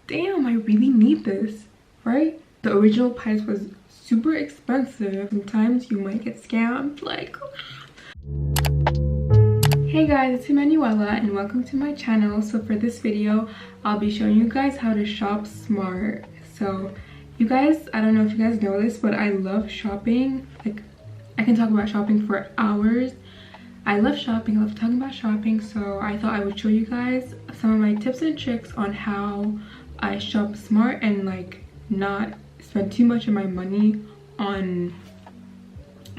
damn, I really need this, right? The original price was super expensive. Sometimes you might get scammed, like. Hey guys, it's Emanuela and welcome to my channel. So for this video, I'll be showing you guys how to shop smart. So you guys, I don't know if you guys know this, but I love shopping. Like, I can talk about shopping for hours. I love shopping, I love talking about shopping, so I thought I would show you guys some of my tips and tricks on how I shop smart and like not spend too much of my money on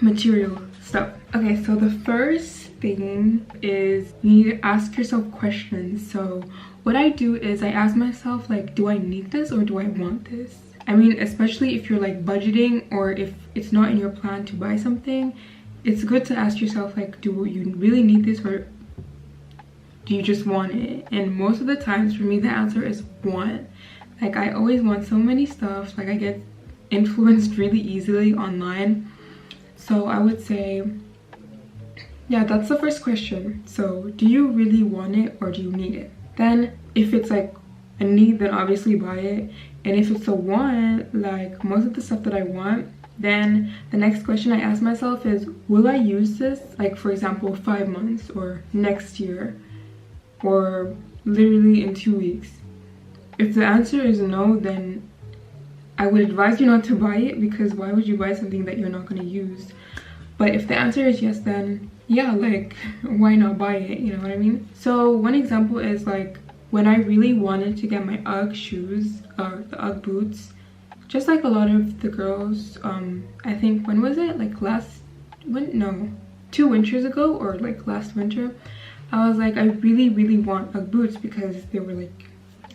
material stuff. Okay, so the first thing is you need to ask yourself questions. So what I do is I ask myself, like, do I need this or do I want this? I mean, especially if you're like budgeting or if it's not in your plan to buy something, it's good to ask yourself, like, do you really need this or do you just want it? And most of the times for me the answer is want. Like, I always want so many stuff. Like, I get influenced really easily online. So I would say, yeah, that's the first question. So do you really want it or do you need it? Then if it's like a need, then obviously buy it. And if it's a want, like most of the stuff that I want, then the next question I ask myself is, will I use this, like, for example, 5 months or next year or literally in 2 weeks? If the answer is no, then I would advise you not to buy it, because why would you buy something that you're not going to use? But if the answer is yes, then yeah, like, why not buy it, you know what I mean? So one example is like when I really wanted to get my UGG shoes, or the UGG boots, just like a lot of the girls, I think, when was it, like 2 winters ago or like last winter, I was like, I really want UGG boots because they were like,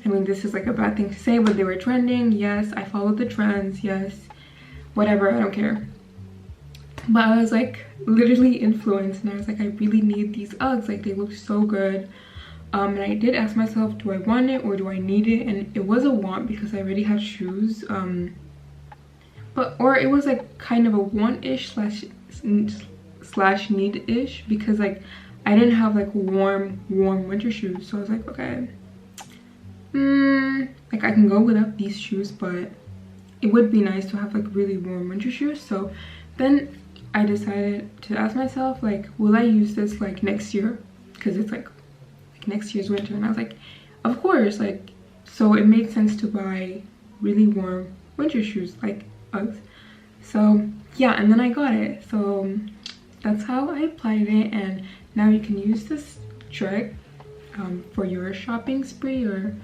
I mean, this is like a bad thing to say, but they were trending. Yes, I followed the trends. Yes, whatever, I don't care. But I was like literally influenced and I was like, I really need these Uggs, like they look so good. And I did ask myself, do I want it or do I need it? And it was a want because I already had shoes, or it was like kind of a want-ish slash need-ish, because like I didn't have like warm winter shoes. So I was like, okay, like I can go without these shoes, but it would be nice to have like really warm winter shoes. So then I decided to ask myself, like, will I use this like next year? Because it's like next year's winter. And I was like, of course. Like, so it made sense to buy really warm winter shoes, like Uggs. So yeah, and then I got it. So that's how I applied it. And now you can use this trick for your shopping spree or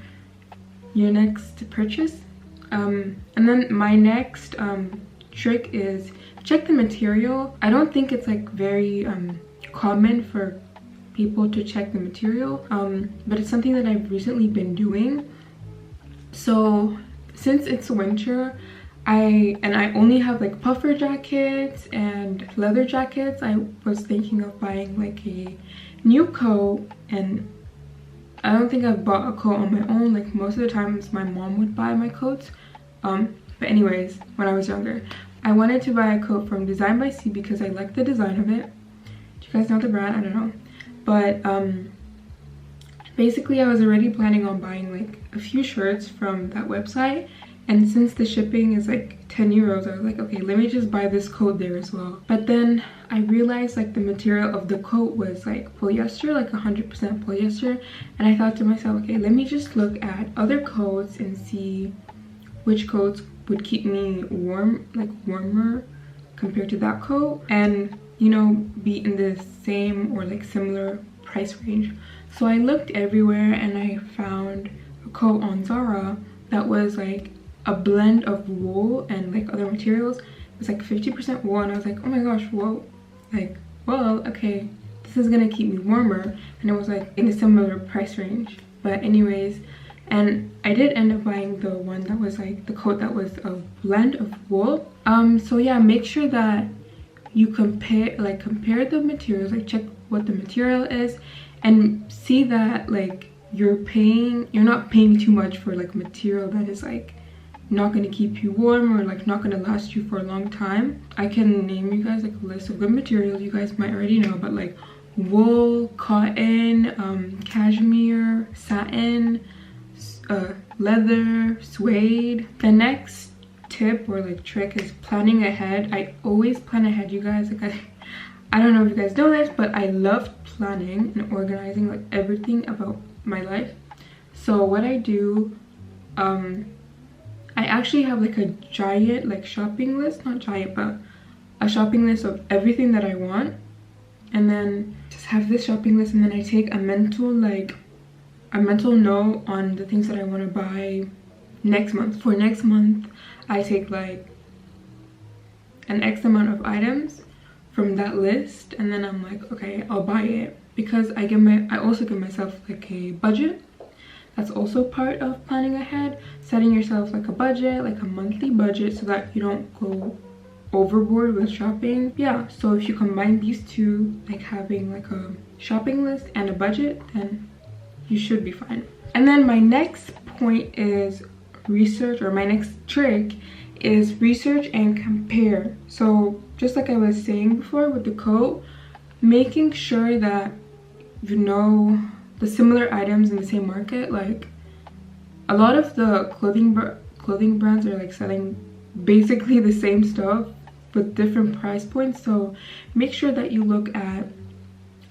your next purchase. And then my next trick is check the material. I don't think it's like very common for people to check the material, but it's something that I've recently been doing. So since it's winter, I only have like puffer jackets and leather jackets, I was thinking of buying like a new coat. And I don't think I've bought a coat on my own. Like, most of the times my mom would buy my coats. But anyways, when I was younger, I wanted to buy a coat from Design by C because I like the design of it. Do you guys know the brand? I don't know. But basically I was already planning on buying like a few shirts from that website. And since the shipping is like 10 euros, I was like, okay, let me just buy this coat there as well. But then I realized like the material of the coat was like polyester, like 100% polyester. And I thought to myself, okay, let me just look at other coats and see which coats would keep me warm, like warmer compared to that coat, and you know, be in the same or like similar price range. So I looked everywhere and I found a coat on Zara that was like a blend of wool and like other materials. It was like 50% wool, and I was like, oh my gosh, whoa, like, well, okay, this is gonna keep me warmer. And it was like in a similar price range. But anyways, and I did end up buying the one that was like the coat that was a blend of wool. So yeah, make sure that you compare the materials, like check what the material is and see that like you're not paying too much for like material that is like not going to keep you warm or like not going to last you for a long time. I can name you guys like a list of good materials you guys might already know, but like wool, cotton, cashmere, satin, leather, suede. The next tip or like trick is planning ahead. I always plan ahead, you guys. Like I don't know if you guys know this, but I love planning and organizing like everything about my life. So what I do, I actually have like a giant like shopping list, not giant, but a shopping list of everything that I want, and then just have this shopping list, and then I take a mental note on the things that I want to buy next month. For next month, I take like an X amount of items from that list, and then I'm like, okay, I'll buy it, because I also give myself like a budget. That's also part of planning ahead, setting yourself like a budget, like a monthly budget, so that you don't go overboard with shopping. Yeah, so if you combine these two, like having like a shopping list and a budget, then you should be fine. And then my next point is research, or my next trick is research and compare. So just like I was saying before with the coat, making sure that you know the similar items in the same market. Like a lot of the clothing brands are like selling basically the same stuff with different price points, so make sure that you look at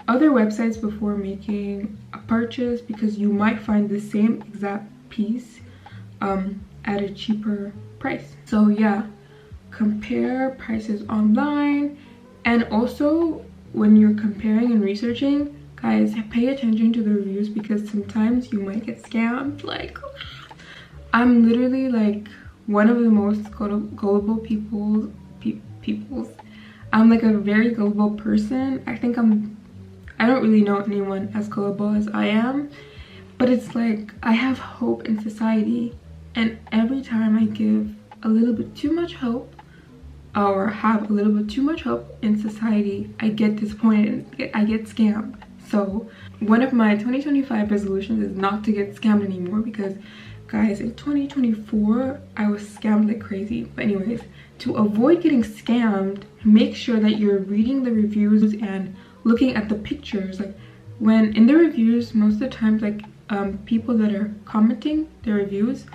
other websites before making a purchase, because you might find the same exact piece at a cheaper price. So yeah, compare prices online. And also when you're comparing and researching, guys, pay attention to the reviews, because sometimes you might get scammed. Like I'm literally like one of the most gullible peoples. I'm like a very gullible person. I don't really know anyone as gullible as I am, but it's like I have hope in society, and every time I give a little bit too much hope, or have a little bit too much hope in society, I get disappointed and I get scammed. So one of my 2025 resolutions is not to get scammed anymore, because guys, in 2024 I was scammed like crazy. But anyways, to avoid getting scammed, make sure that you're reading the reviews and looking at the pictures. Like when in the reviews, most of the times, like people that are commenting their reviews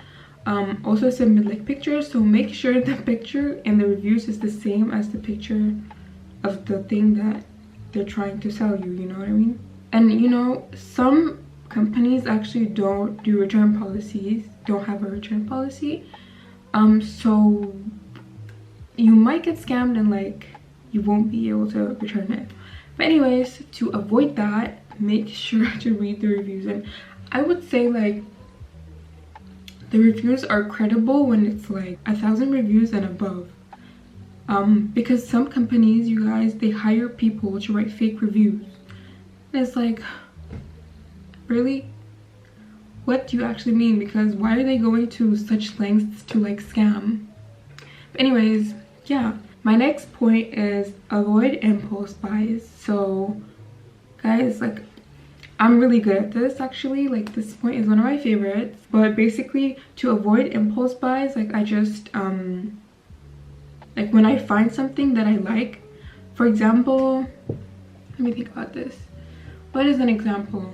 also submit like pictures, so make sure the picture in the reviews is the same as the picture of the thing that they're trying to sell you, you know what I mean? And you know, some companies actually don't have a return policy, so you might get scammed and like you won't be able to return it. But anyways, to avoid that, make sure to read the reviews. And I would say like the reviews are credible when it's like 1,000 reviews and above, because some companies, you guys, they hire people to write fake reviews, and it's like, really, what do you actually mean? Because why are they going to such lengths to like scam? But anyways, yeah, my next point is avoid impulse buys. So guys, like I'm really good at this actually. Like this point is one of my favorites. But basically, to avoid impulse buys, like I just like when I find something that I like, for example, let me think about this. What is an example?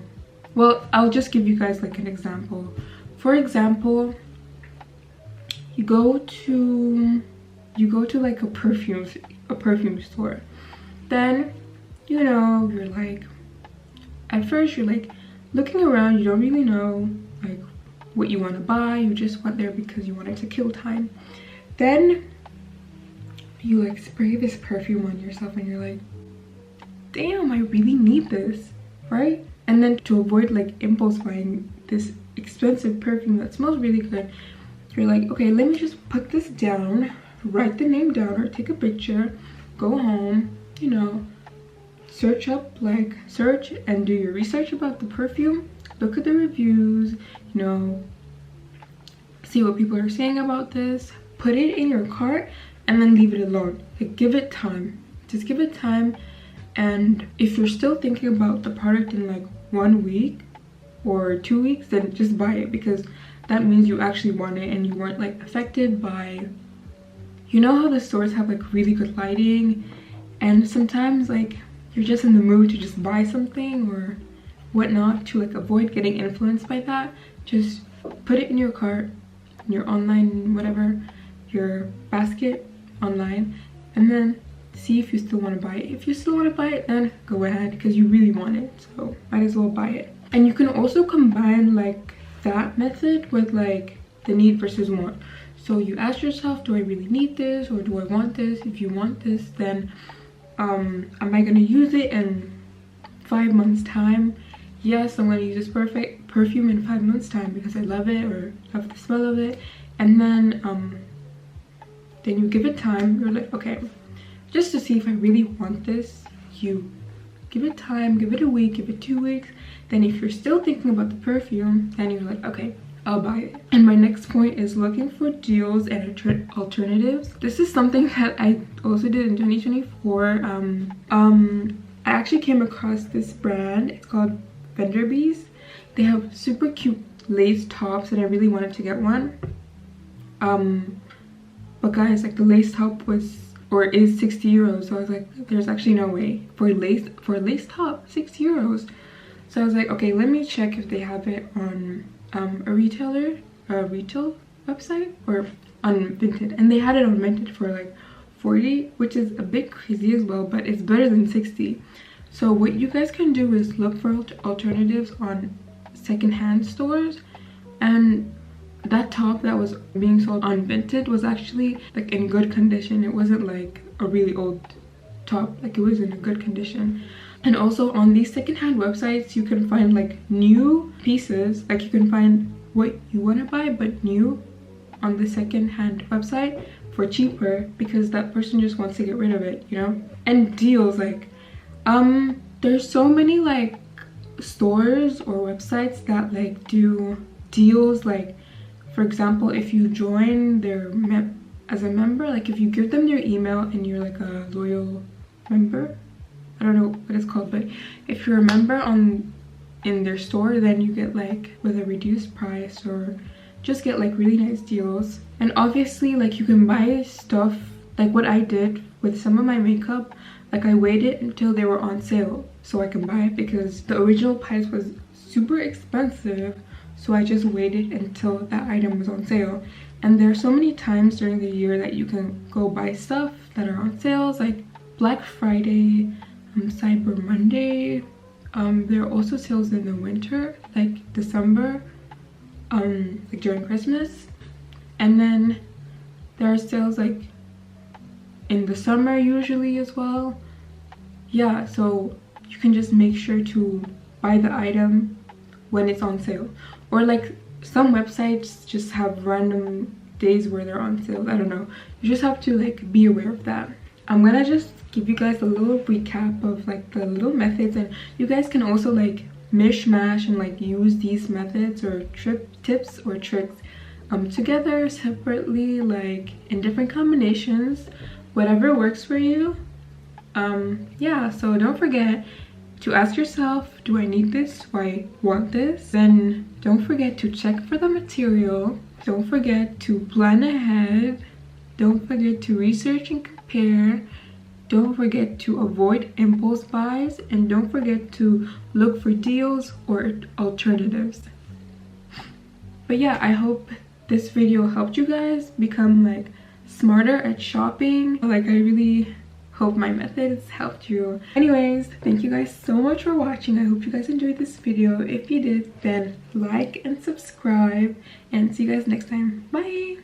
Well, I'll just give you guys like an example. For example, you go to like a perfume store. Then, you know, you're like, at first you're like looking around, you don't really know like what you want to buy, you just went there because you wanted to kill time. Then you like spray this perfume on yourself and you're like, damn, I really need this, right? And then to avoid like impulse buying this expensive perfume that smells really good, you're like, okay, let me just put this down, write the name down or take a picture, go home, you know, search and do your research about the perfume, look at the reviews, you know, see what people are saying about this, put it in your cart, and then leave it alone. Like, give it time, just give it time. And if you're still thinking about the product in like 1 week or 2 weeks, then just buy it, because that means you actually want it and you weren't like affected by, you know how the stores have like really good lighting, and sometimes like you're just in the mood to just buy something or whatnot. To like avoid getting influenced by that, just put it in your cart, your online whatever, your basket online, and then see if you still want to buy it. If you still want to buy it, then go ahead, because you really want it, so might as well buy it. And you can also combine like that method with like the need versus want. So you ask yourself, do I really need this, or do I want this? If you want this, then am I gonna use it in 5 months time? Yes, I'm gonna use this perfect perfume in 5 months time because I love it or love the smell of it. And then you give it time. You're like, okay, just to see if I really want this, you give it time, give it a week, give it 2 weeks. Then if you're still thinking about the perfume, then you're like, okay, I'll buy it. And my next point is looking for deals and alternatives. This is something that I also did in 2024. I actually came across this brand. It's called Bees. They have super cute lace tops and I really wanted to get one. But guys, like the lace top was or is 60 euros. So I was like, there's actually no way for a lace top, 60 euros. So I was like, okay, let me check if they have it on a retail website or on Vinted. And they had it on Vinted for like 40, which is a bit crazy as well, but it's better than 60. So what you guys can do is look for alternatives on secondhand stores. And that top that was being sold on Vinted was actually like in good condition. It wasn't like a really old top, like it was in a good condition. And also on these secondhand websites you can find like new pieces, like you can find what you want to buy but new on the secondhand website for cheaper because that person just wants to get rid of it, you know. And deals, like there's so many like stores or websites that like do deals. Like for example, if you join their as a member, like if you give them your email and you're like a loyal member, I don't know what it's called, but if you're a member in their store, then you get like with a reduced price or just get like really nice deals. And obviously like you can buy stuff like what I did with some of my makeup. Like I waited until they were on sale so I can buy it because the original price was super expensive. So I just waited until that item was on sale. And there are so many times during the year that you can go buy stuff that are on sales, like Black Friday, Cyber Monday. There are also sales in the winter, like December, like during Christmas. And then there are sales like in the summer usually as well. Yeah, so you can just make sure to buy the item when it's on sale. Or like some websites just have random days where they're on sale. I don't know. You just have to like be aware of that. I'm gonna just give you guys a little recap of like the little methods, and you guys can also like mishmash and like use these methods or tips or tricks together, separately, like in different combinations, whatever works for you. Yeah, so don't forget to ask yourself, do I need this? Do I want this? Then don't forget to check for the material. Don't forget to plan ahead. Don't forget to research and compare. Don't forget to avoid impulse buys, and don't forget to look for deals or alternatives. But yeah, I hope this video helped you guys become like smarter at shopping. Like I really hope my methods helped you. Anyways, thank you guys so much for watching. I hope you guys enjoyed this video. If you did, then like and subscribe, and see you guys next time. Bye.